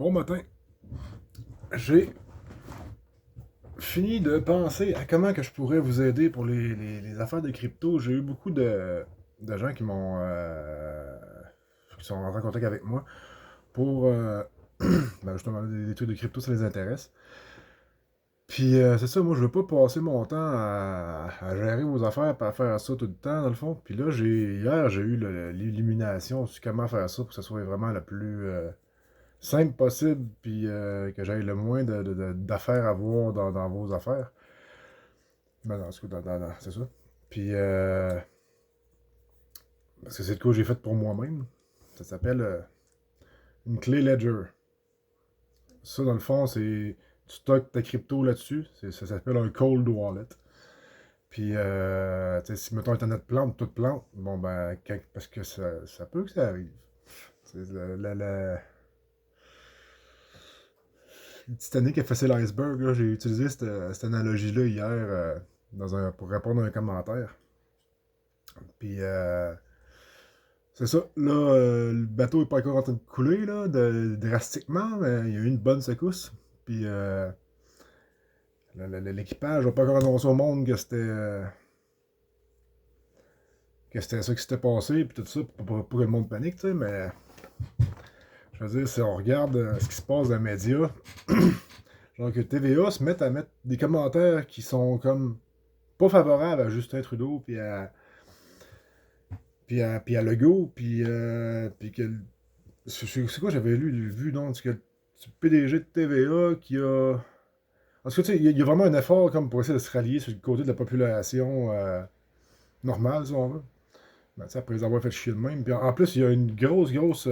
Bon matin. J'ai fini de penser à comment que je pourrais vous aider pour les affaires de crypto. J'ai eu beaucoup de gens qui sont rentrés en contact avec moi pour justement des trucs de crypto, ça les intéresse. Puis c'est ça, moi je veux pas passer mon temps à gérer vos affaires et à faire ça tout le temps dans le fond. Puis là, hier j'ai eu l'illumination sur comment faire ça pour que ça soit vraiment le plus simple possible, puis que j'aille le moins d'affaires à voir dans vos affaires. Ben, dans ce cas, c'est ça. Puis, parce que c'est le coup que j'ai fait pour moi-même. Ça s'appelle une clé Ledger. Ça, dans le fond, c'est. Tu stockes ta crypto là-dessus. Ça s'appelle un cold wallet. Puis, tu sais, si mettons Internet plante, tout plante, bon, ben, parce que ça peut que ça arrive. C'est le Titanic a fait l'iceberg, là. J'ai utilisé cette analogie-là hier pour répondre à un commentaire. Puis, c'est ça. Là, le bateau n'est pas encore en train de couler, là, drastiquement, mais il y a eu une bonne secousse. Puis, l'équipage n'a pas encore annoncé au monde que c'était ça qui s'était passé, puis tout ça, pour que le monde panique, tu sais, mais je veux dire, si on regarde ce qui se passe dans les médias, genre que TVA se met à mettre des commentaires qui sont comme pas favorables à Justin Trudeau, puis à Legault, puis que. C'est quoi j'avais vu, donc, que le PDG de TVA qui a. En tout cas, tu sais, il y a vraiment un effort comme pour essayer de se rallier sur le côté de la population normale, si on veut. Ben, tu sais, après les avoir fait chier de même. Puis en plus, il y a une grosse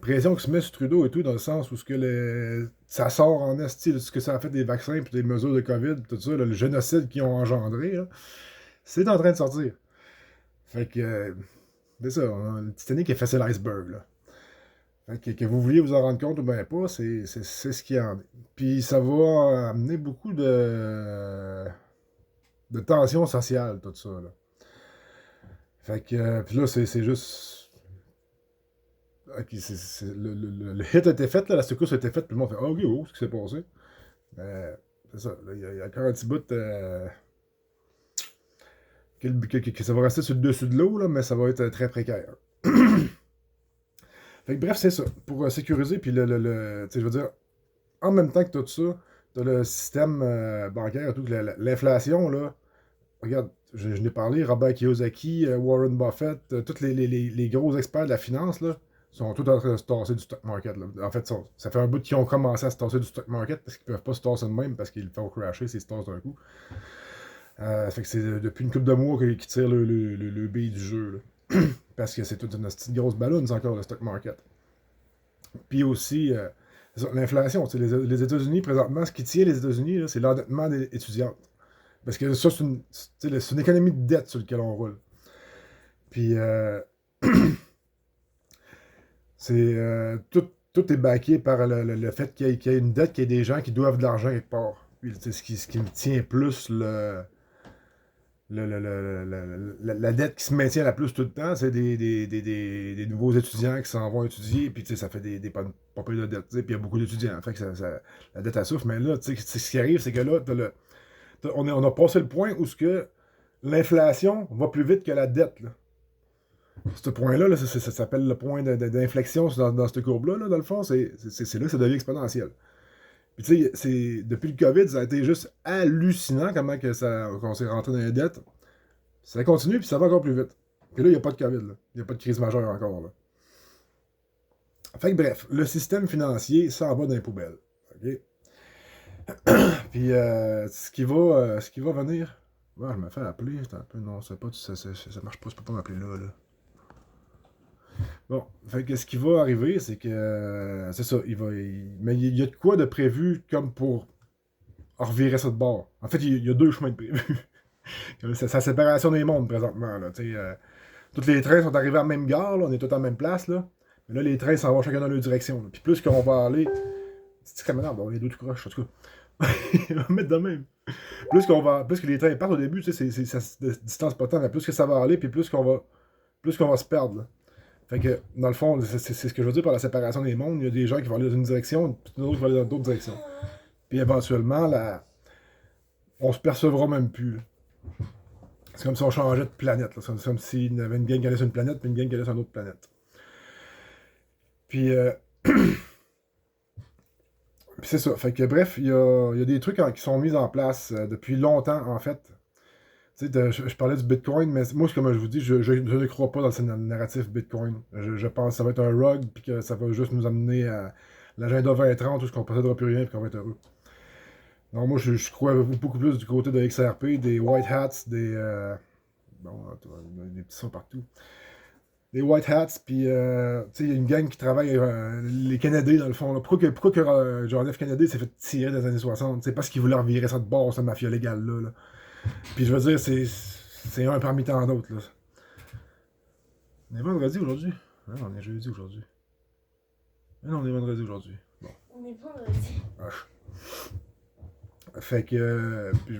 pression qui se met sur Trudeau et tout, dans le sens où ça sort en esti, ce que ça a fait des vaccins, puis des mesures de COVID, puis tout ça, là, le génocide qu'ils ont engendré, là, c'est en train de sortir. Fait que, c'est ça, le Titanic a fait l'iceberg, là. Fait que vous vouliez vous en rendre compte ou bien pas, c'est ce qu'il y en est. Puis ça va amener beaucoup de tensions sociales, tout ça, là. Fait que, puis là, c'est juste. Ok, le hit a été fait, là, la secousse a été faite, puis le monde fait ah, ok, oh, ce qui s'est passé. C'est ça, il y a encore un petit bout que ça va rester sur le dessus de l'eau, là, mais ça va être très précaire. Fait que bref, c'est ça. Pour sécuriser, puis tu sais, je veux dire, en même temps que tout ça, t'as le système bancaire et tout, l'inflation, là, regarde, je n'ai parlé, Robert Kiyosaki, Warren Buffett, tous les gros experts de la finance, là, sont tous en train de se tasser du stock market. Là. En fait, ça fait un bout qu'ils ont commencé à se tasser du stock market parce qu'ils peuvent pas se tasser de même parce qu'ils le font crasher s'ils se tassent d'un coup. Fait que c'est depuis une couple de mois qu'ils tirent le billet du jeu. Là. Parce que c'est toute une petite grosse ballonne, c'est encore le stock market. Puis aussi, l'inflation. Les États-Unis, présentement, ce qui tient les États-Unis, c'est l'endettement des étudiantes. Parce que ça, c'est une économie de dette sur laquelle on roule. Puis, tout est backé par le fait qu'il y ait une dette, qu'il y ait des gens qui doivent de l'argent quelque part. Puis, ce qui me tient plus la dette qui se maintient la plus tout le temps, c'est des nouveaux étudiants qui s'en vont étudier, puis ça fait des pas pires de dette, puis il y a beaucoup d'étudiants, fait que la dette elle souffre, mais là, ce qui arrive, c'est que là, on a passé le point où l'inflation va plus vite que la dette, là. Ce point-là, là, ça s'appelle le point d'inflexion dans cette courbe-là, là, dans le fond, c'est là que ça devient exponentiel. Puis tu sais, depuis le COVID, ça a été juste hallucinant comment qu'on s'est rentré dans les dettes. Ça continue, puis ça va encore plus vite. Puis là, il n'y a pas de COVID, là. Il n'y a pas de crise majeure encore, là. Fait que bref, le système financier s'en va dans les poubelles. OK? Puis ce qui va venir. Ouais, je me fais appeler, c'est un peu. Non, ça marche pas, je peux pas m'appeler là. Bon, fait que ce qui va arriver, c'est que. C'est ça, mais il y a de quoi de prévu comme pour revirer ça de bord. En fait, il y a deux chemins de prévu. C'est la séparation des mondes présentement. Là, tous les trains sont arrivés à la même gare, là, on est tous en même place. Là. Mais là, les trains s'en vont chacun dans leur direction. Là. Puis plus qu'on va aller. C'est comme non, bon, les deux tout croches, en tout cas. On va mettre de même. Plus que les trains partent au début, ça se distance pas tant, mais plus que ça va aller, puis plus qu'on va se perdre. Là. Fait que, dans le fond, c'est ce que je veux dire par la séparation des mondes. Il y a des gens qui vont aller dans une direction, puis d'autres qui vont aller dans d'autres directions. Puis éventuellement, on se percevra même plus, là. C'est comme si on changeait de planète, là. C'est comme s'il y avait une gang qui allait sur une planète, puis une gang qui allait sur une autre planète. Puis, puis c'est ça. Fait que bref, il y a des trucs qui sont mis en place depuis longtemps, en fait. Tu sais, je parlais du Bitcoin, mais moi, comme je vous dis, je ne crois pas dans ce narratif Bitcoin. Je pense que ça va être un rug, puis que ça va juste nous amener à l'agenda 2030, où on ne possédera plus rien, puis qu'on va être heureux. Non, moi, je crois beaucoup plus du côté de XRP, des White Hats, bon, des petits sons partout. Des White Hats, puis, tu sais, il y a une gang qui travaille, les Canadiens, dans le fond. Là. Pourquoi que John F. Kennedy s'est fait tirer dans les années 60? C'est parce qu'il voulait revirer ça de bord, cette mafia légale-là. Là. Puis je veux dire, c'est un parmi tant d'autres. Là. On est vendredi aujourd'hui? Non, on est jeudi aujourd'hui. Non, on est vendredi aujourd'hui. Bon. On est vendredi. Wesh. Fait que. Puis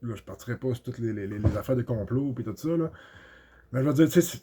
là, je partirai pas sur toutes les affaires de complot puis tout ça. Là. Mais je veux dire, tu sais,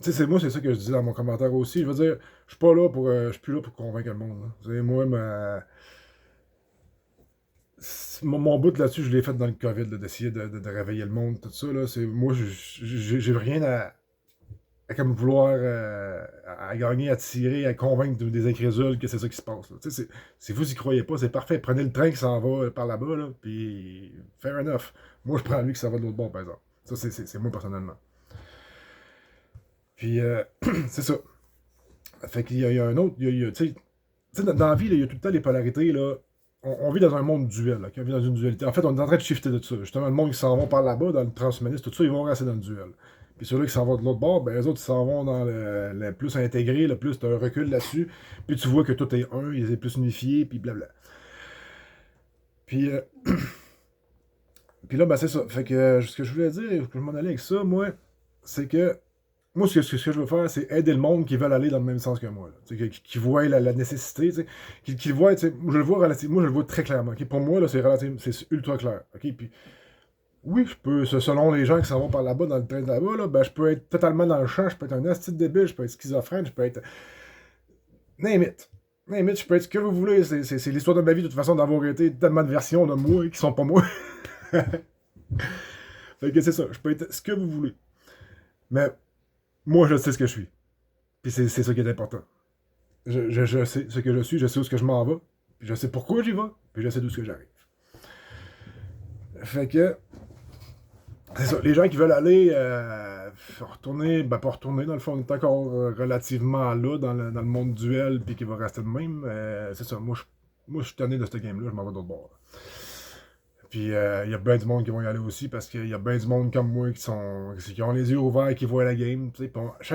c'est moi, c'est ça que je disais dans mon commentaire aussi. Je veux dire, je suis pas là pour. Je suis plus là pour convaincre le monde. Là. Vous savez, moi, mon bout là-dessus, je l'ai fait dans le COVID, là, d'essayer de réveiller le monde, tout ça. Là, moi, j'ai rien à comme vouloir à gagner, à tirer, à convaincre des incrédules que c'est ça qui se passe. Là. Si vous y croyez pas, c'est parfait. Prenez le train qui s'en va par là-bas, là, puis fair enough. Moi, je prends lui qui s'en va de l'autre bord, par exemple. Ça, c'est moi personnellement. Puis, c'est ça. Fait qu'il y a un autre. Tu sais, dans la vie, là, il y a tout le temps les polarités. Là. On vit dans un monde duel. Là, on vit dans une dualité. En fait, on est en train de shifter de ça. Justement, le monde qui s'en va par là-bas, dans le transhumanisme, tout ça, ils vont rester dans le duel. Puis ceux-là qui s'en vont de l'autre bord, ben les autres, ils s'en vont dans le plus intégré, le plus, t'as un recul là-dessus. Puis tu vois que tout est un, ils est plus unifié, puis blabla. Puis, puis là, ben c'est ça. Fait que ce que je voulais dire, que je m'en allais avec ça, moi, c'est que moi, ce que je veux faire, c'est aider le monde qui veulent aller dans le même sens que moi. Là. Qui voient la nécessité, qui le voient, je le vois relativement, moi je le vois très clairement. Okay? Pour moi, là, c'est ultra clair. Okay? Puis, oui, je peux, selon les gens qui s'en vont par là-bas, dans le train de là-bas, là, ben, je peux être totalement dans le champ, je peux être un asti de débile, je peux être schizophrène, je peux être. Name it. Name it, je peux être ce que vous voulez. C'est l'histoire de ma vie, de toute façon, d'avoir été tellement de versions de moi qui sont pas moi. Fait que c'est ça, je peux être ce que vous voulez. Mais moi, je sais ce que je suis. Puis c'est ça qui est important. Je sais ce que je suis, je sais où ce que je m'en vais, puis je sais pourquoi j'y vais, puis je sais d'où ce que j'arrive. Fait que, c'est ça, les gens qui veulent aller retourner, ben pas retourner, dans le fond, on est encore relativement là dans le monde duel, puis qui va rester de même, c'est ça, moi je suis tanné de ce game-là, je m'en vais d'autre bord. Puis il y a bien du monde qui vont y aller aussi parce qu'il y a bien du monde comme moi qui ont les yeux ouverts, qui voient la game.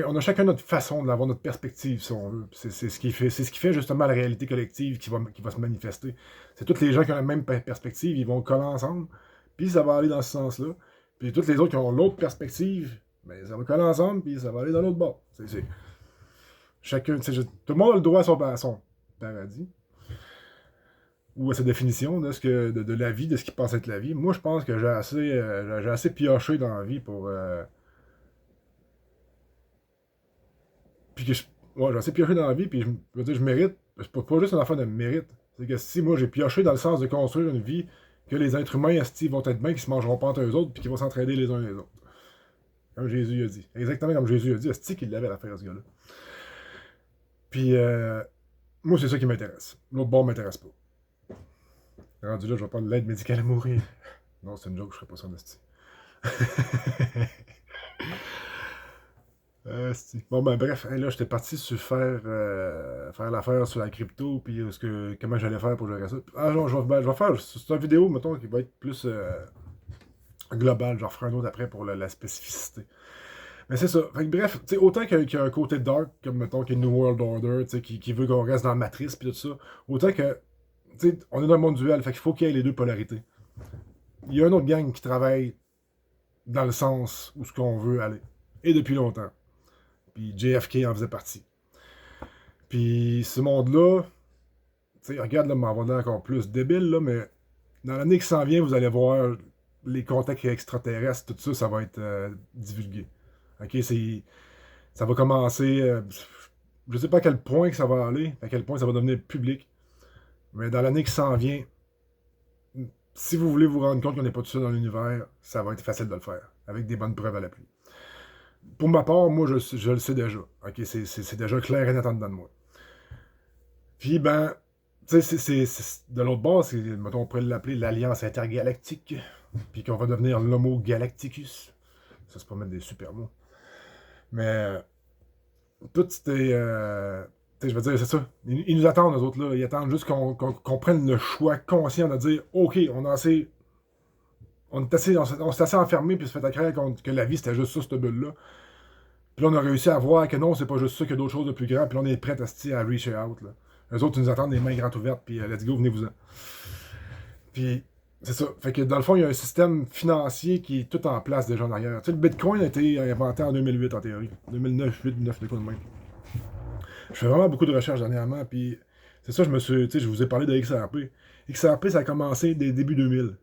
On a chacun notre façon d'avoir notre perspective, si on veut. C'est ce qui fait justement la réalité collective qui va se manifester. C'est tous les gens qui ont la même perspective, ils vont coller ensemble, puis ça va aller dans ce sens-là. Puis toutes les autres qui ont l'autre perspective, ben, ça va coller ensemble, puis ça va aller dans l'autre bord. Chacun, tout le monde a le droit à son paradis ou à sa définition de la vie, de ce qui pense être la vie. Moi, je pense que j'ai assez pioché dans la vie pour. Puis que ouais, j'ai assez pioché dans la vie, puis je veux dire, je mérite. C'est pas juste une affaire de mérite. C'est que si moi j'ai pioché dans le sens de construire une vie, que les êtres humains, esti, vont être bien, qu'ils se mangeront pas entre eux autres, puis qu'ils vont s'entraider les uns les autres. Comme Jésus a dit. Exactement comme Jésus a dit, esti qu'il l'avait l'affaire, ce gars-là. Puis, moi, c'est ça qui m'intéresse. L'autre bord m'intéresse pas. Rendu là, je vais prendre l'aide médicale à mourir. Non, c'est une joke, je ferai pas ça en esti. Bon, ben bref, hey, là, j'étais parti sur faire l'affaire sur la crypto, puis comment j'allais faire pour gérer ça. Ah non, je vais faire, c'est une vidéo, mettons, qui va être plus globale. J'en ferai un autre après pour la spécificité. Mais c'est ça. Fait que, bref, autant qu'il y a un côté dark, comme mettons qu'il y a New World Order, qui veut qu'on reste dans la matrice, puis tout ça, autant que, on est dans le monde duel, fait qu'il faut qu'il y ait les deux polarités. Il y a un autre gang qui travaille dans le sens où ce qu'on veut aller. Et depuis longtemps. Puis JFK en faisait partie. Puis ce monde-là, regarde, là, m'en va là encore plus débile, là, mais dans l'année qui s'en vient, vous allez voir les contacts extraterrestres, tout ça, ça va être divulgué. OK, Ça va commencer. Je sais pas à quel point que ça va aller, à quel point ça va devenir public. Mais dans l'année qui s'en vient, si vous voulez vous rendre compte qu'on n'est pas tout seul dans l'univers, ça va être facile de le faire, avec des bonnes preuves à l'appui. Pour ma part, moi, je le sais déjà. Ok, c'est déjà clair et net en dedans de moi. Puis, ben, tu sais, de l'autre bord, mettons, on pourrait l'appeler l'Alliance intergalactique, puis qu'on va devenir l'Homo Galacticus. Ça, c'est pas mettre des super mots. Mais, tout c'était. Je veux dire, c'est ça. Ils nous attendent, nous autres, là. Ils attendent juste qu'on prenne le choix conscient de dire OK, on a assez. On s'est assez enfermé, puis se fait à croire que la vie, c'était juste ça, cette bulle-là. Puis là, on a réussi à voir que non, c'est pas juste ça, qu'il y a d'autres choses de plus grand, puis là, on est prêt à reach out, là. Eux autres, ils nous attendent des mains grandes ouvertes, puis let's go, venez-vous-en. Puis, c'est ça. Fait que dans le fond, il y a un système financier qui est tout en place déjà en arrière. Tu sais, le Bitcoin a été inventé en 2008, en théorie. 2009, 8, 9, de quoi de même. Je fais vraiment beaucoup de recherches dernièrement, puis c'est ça, tu sais, je vous ai parlé de XRP. XRP, ça a commencé dès début 2000.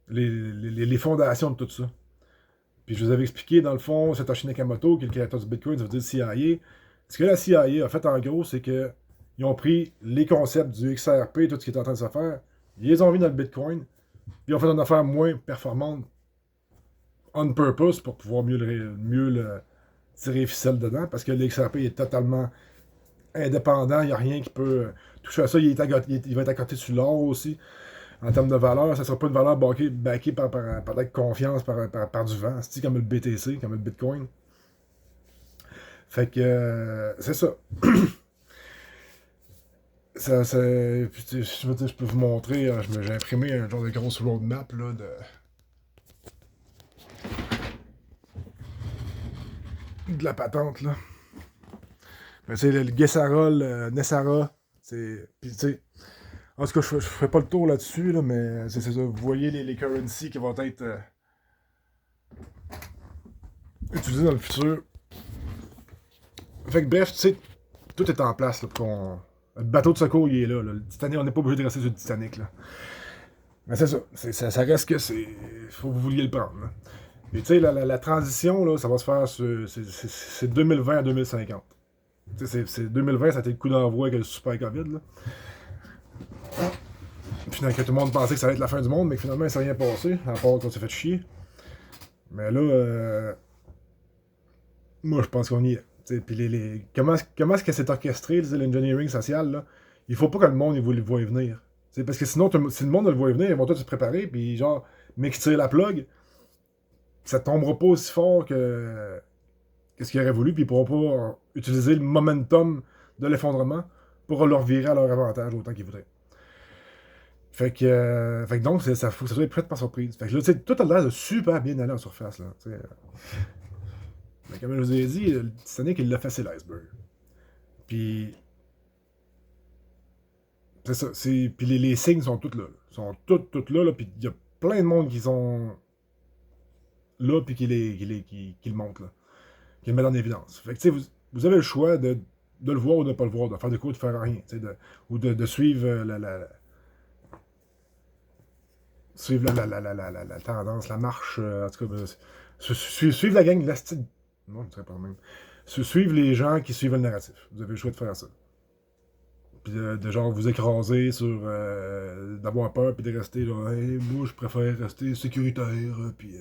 Les fondations de tout ça. Puis je vous avais expliqué, dans le fond, Satoshi Nakamoto, qui est le créateur du Bitcoin, ça veut dire CIA. Ce que la CIA a fait, en gros, c'est que ils ont pris les concepts du XRP, tout ce qui est en train de se faire, ils les ont mis dans le Bitcoin, puis ils ont fait une affaire moins performante on purpose pour pouvoir mieux le tirer ficelle dedans, parce que l'XRP est totalement indépendant, il n'y a rien qui peut toucher à ça. Il va être à côté sur l'or aussi. En termes de valeur, ça ne sera pas une valeur backée par la confiance, par du vent, c'est comme le BTC, comme le Bitcoin. Fait que c'est ça. Je peux vous montrer, j'ai imprimé un genre de grosse roadmap là, de la patente. Là. Mais tu sais, le Gessara, le Nessara, c'est. Puis tu sais, en tout cas, je ferai pas le tour là-dessus, là, mais c'est ça. Vous voyez les currencies qui vont être utilisées dans le futur. Fait que bref, tu sais, tout est en place là, pour qu'on. Le bateau de secours, il est là. Le Titanic, on n'est pas obligé de rester sur le Titanic. Là. Mais c'est ça. Ça reste que c'est. Faut que vous vouliez le prendre. Là. Et tu sais, la transition, là, ça va se faire c'est 2020 à 2050. Tu sais, 2020, ça a été le coup d'envoi avec le super COVID. Là. Finalement, que tout le monde pensait que ça allait être la fin du monde, mais que finalement, il s'est rien passé, à part qu'on s'est fait chier. Mais là, moi, je pense qu'on y est. Puis comment est-ce que c'est orchestré, l'engineering social, là? Il faut pas que le monde il vous le voie venir. T'sais, parce que sinon, si le monde le voit venir, ils vont tous se préparer, puis genre, mec qui tire la plug, ça tombera pas aussi fort que ce qu'ils auraient voulu, puis ils pourront pas utiliser le momentum de l'effondrement pour leur virer à leur avantage autant qu'ils voudraient. Fait que donc, ça faut que ça soit prêt par surprise. Fait que là, tu sais, tout a l'air de super bien aller en surface, là. Mais comme je vous ai dit, le Titanic, il l'a fait, c'est l'iceberg. Puis, c'est ça. Puis les signes sont tous là. Ils sont tous là, puis il y a plein de monde qui sont là, puis qui le montrent, là. Qui le mettent en évidence. Fait que, tu sais, vous avez le choix de le voir ou de ne pas le voir, de faire des coups ou de faire rien, tu sais, ou de suivre suivre la tendance, la marche, en tout cas, suivre la gang, l'astide. Non, je ne serais pas le même. Suivre les gens qui suivent le narratif. Vous avez le choix de faire ça. Puis de genre vous écraser sur d'avoir peur, puis de rester genre, hey, moi je préfère rester sécuritaire, puis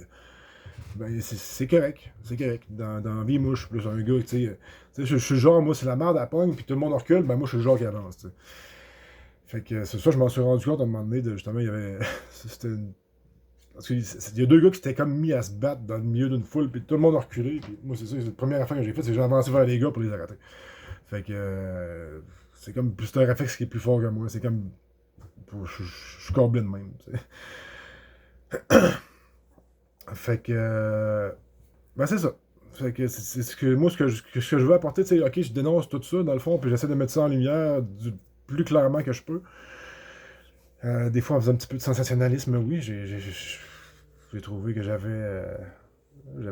ben c'est correct. C'est correct. Dans la vie, moi je suis plus un gars, tu sais, je suis le genre, moi c'est la merde à la pogne, puis tout le monde recule, ben moi je suis le genre qui avance, tu sais. Fait que c'est ça, je m'en suis rendu compte à un moment donné, justement, il y avait. C'était une. Parce qu'il y a deux gars qui s'étaient comme mis à se battre dans le milieu d'une foule, puis tout le monde a reculé, puis moi c'est ça, c'est la première affaire que j'ai faite, c'est que j'ai avancé vers les gars pour les arrêter. Fait que c'est comme c'est un réflexe qui est plus fort que moi, c'est comme. Je suis corbin de même, tu sais. Fait que. Ben c'est ça. Fait que c'est ce que moi ce que je veux apporter, tu sais, ok, je dénonce tout ça dans le fond, puis j'essaie de mettre ça en lumière du plus clairement que je peux. Des fois, en faisant un petit peu de sensationnalisme, oui, j'ai trouvé que j'avais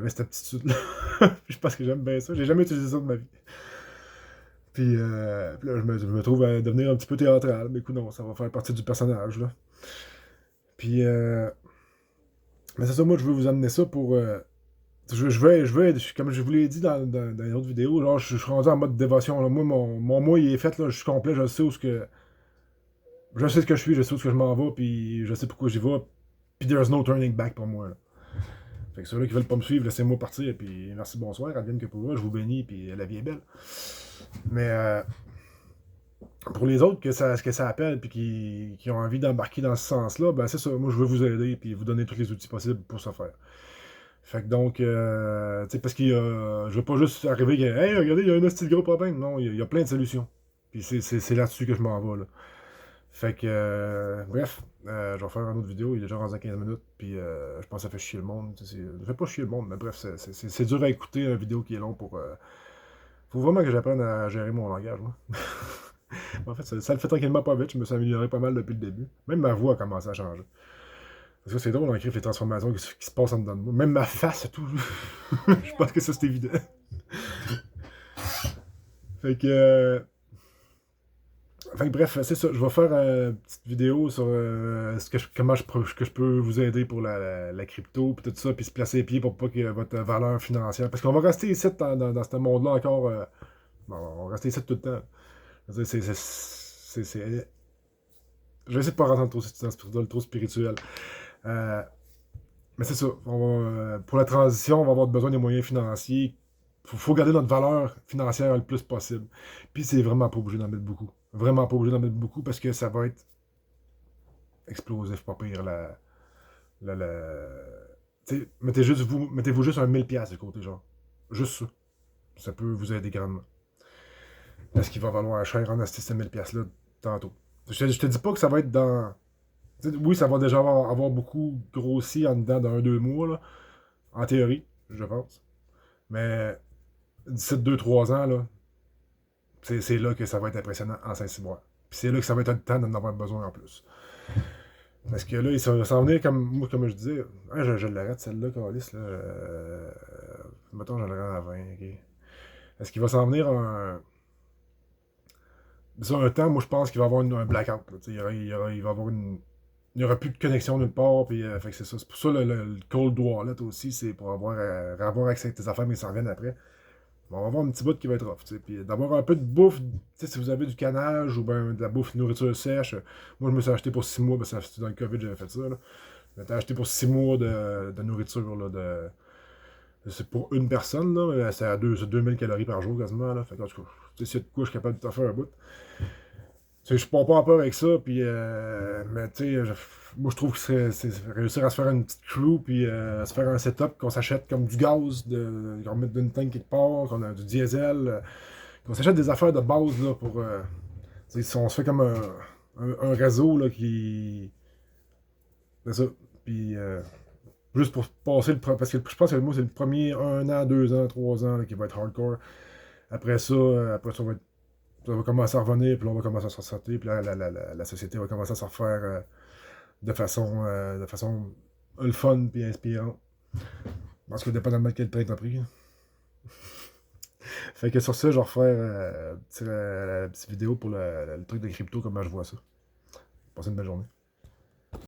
cette aptitude-là. Je pense que j'aime bien ça. J'ai jamais utilisé ça de ma vie. Puis là, je me trouve à devenir un petit peu théâtral. Mais écoute, non, ça va faire partie du personnage, là. Puis, mais c'est ça, moi, je veux vous amener ça pour Comme je vous l'ai dit dans une autre vidéo, genre, je suis rendu en mode dévotion. Là. Moi, mon mois, il est fait, là, je suis complet, je sais où ce que. Je sais ce que je suis, je sais où ce que je m'en vais, puis je sais pourquoi j'y vais. Puis there's no turning back pour moi. Là. Fait que ceux-là qui veulent pas me suivre, laissez-moi partir, puis merci, bonsoir, advienne que pour moi, je vous bénis, puis la vie est belle. Mais pour les autres que ça appelle, puis qui ont envie d'embarquer dans ce sens-là, ben c'est ça, moi je veux vous aider, puis vous donner tous les outils possibles pour ce faire. Fait que donc, tu sais, parce qu'il y a. Je veux pas juste arriver et hey, regardez, il y a un petit gros problème. Non, il y a plein de solutions. Puis c'est là-dessus que je m'en vais, là. Fait que, bref, je vais faire une autre vidéo. Il est déjà rendu à 15 minutes. Puis je pense que ça fait chier le monde. Ça fait pas chier le monde, mais bref, c'est dur à écouter une vidéo qui est longue pour. Faut vraiment que j'apprenne à gérer mon langage, moi. En fait, ça le fait tranquillement pas vite. Je me suis amélioré pas mal depuis le début. Même ma voix a commencé à changer. Parce que c'est drôle d'écrire les transformations qui se passent en dedans de moi. Même ma face et tout. Je pense que ça, c'est évident. Fait que. Fait que bref, c'est ça. Je vais faire une petite vidéo sur comment que je peux vous aider pour la crypto, puis tout ça, puis se placer les pieds pour pas que votre valeur financière. Parce qu'on va rester ici dans ce monde-là encore. Bon, on va rester ici tout le temps. Je veux dire, je vais essayer de pas rentrer dans le trop spirituel. Euh, Mais c'est ça. Pour la transition, on va avoir besoin des moyens financiers. Faut garder notre valeur financière le plus possible. Puis c'est vraiment pas obligé d'en mettre beaucoup. Vraiment pas obligé d'en mettre beaucoup parce que ça va être explosif, pas pire. Mettez-vous juste un 1000$ de côté, genre. Juste ça. Ça peut vous aider grandement. Parce qu'il va valoir cher en acheter ces 1000$ là tantôt. Je te dis pas que ça va être dans. Oui, ça va déjà avoir beaucoup grossi en dedans d'un 2 mois, là, en théorie, je pense. Mais d'ici 2-3 ans, là, c'est là que ça va être impressionnant en Saint-Cyboire. Puis c'est là que ça va être le temps d'en avoir besoin en plus. Parce que là, il s'en venir comme moi, comme je disais. Ah, je l'arrête celle-là, Calis, là. Mettons, je l'arrête à 20, ok. Est-ce qu'il va s'en venir disons un temps, moi je pense qu'il va y avoir un blackout. Là, il va avoir une. Il n'y aura plus de connexion nulle part, puis fait que c'est ça. C'est pour ça le cold wallet aussi, c'est pour avoir accès à tes affaires, mais ils s'en reviennent après. On va avoir un petit bout qui va être rough, tu sais. Puis d'avoir un peu de bouffe, tu sais, si vous avez du canage ou ben de la bouffe, nourriture sèche. Moi, je me suis acheté pour 6 mois, parce que c'était dans le COVID, j'avais fait ça, là. Je m'étais acheté pour 6 mois de nourriture, là, c'est pour une personne, là, mais c'est à 2000 calories par jour, quasiment, là. Fait que, en tout cas, tu sais, c'est de quoi je suis capable de t'en faire un bout. Tu sais, je pars pas en peur avec ça, puis, mais tu sais, moi, je trouve que c'est réussir à se faire une petite crew, puis à se faire un setup, qu'on s'achète comme du gaz, qu'on mette d'une tank quelque part, qu'on a du diesel, qu'on s'achète des affaires de base, là, pour, si on se fait comme un réseau, là, qui. C'est ça. Puis, juste pour passer parce que je pense que moi, c'est le premier 1 an, 2 ans, 3 ans, là, qui va être hardcore. Après ça, ça va commencer à revenir, puis là, on va commencer à se ressortir, puis là, la société va commencer à se refaire de façon le fun puis inspirante. Parce que dépendamment de quel train t'as pris. Fait que sur ça, je vais refaire la petite vidéo pour le truc de crypto, comment je vois ça. Passez une belle journée.